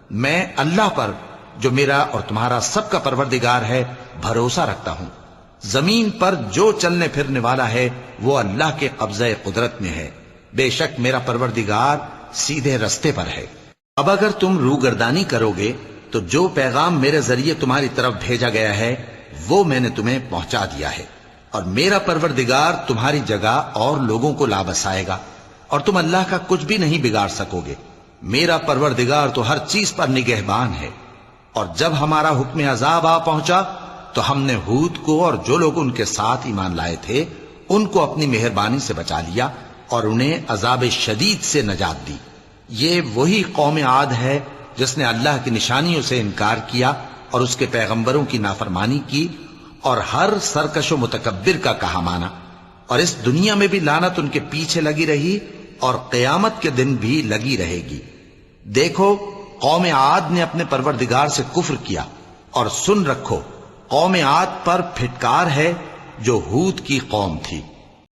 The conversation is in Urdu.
میں اللہ پر جو میرا اور تمہارا سب کا پروردگار ہے بھروسہ رکھتا ہوں۔ زمین پر جو چلنے پھرنے والا ہے وہ اللہ کے قبضہ قدرت میں ہے، بے شک میرا پروردگار سیدھے رستے پر ہے۔ اب اگر تم روگردانی کرو گے تو جو پیغام میرے ذریعے تمہاری طرف بھیجا گیا ہے وہ میں نے تمہیں پہنچا دیا ہے، اور میرا پروردگار تمہاری جگہ اور لوگوں کو لا بسائے گا، اور تم اللہ کا کچھ بھی نہیں بگاڑ سکو گے۔ میرا پروردگار تو ہر چیز پر نگہبان ہے۔ اور جب ہمارا حکم عذاب آ پہنچا تو ہم نے ہود کو اور جو لوگ ان کے ساتھ ایمان لائے تھے ان کو اپنی مہربانی سے بچا لیا اور انہیں عذاب شدید سے نجات دی۔ یہ وہی قوم عاد ہے جس نے اللہ کی نشانیوں سے انکار کیا اور اس کے پیغمبروں کی نافرمانی کی اور ہر سرکش و متکبر کا کہا مانا، اور اس دنیا میں بھی لعنت ان کے پیچھے لگی رہی اور قیامت کے دن بھی لگی رہے گی۔ دیکھو قوم عاد نے اپنے پروردگار سے کفر کیا، اور سن رکھو قوم عاد پر پھٹکار ہے جو ہود کی قوم تھی۔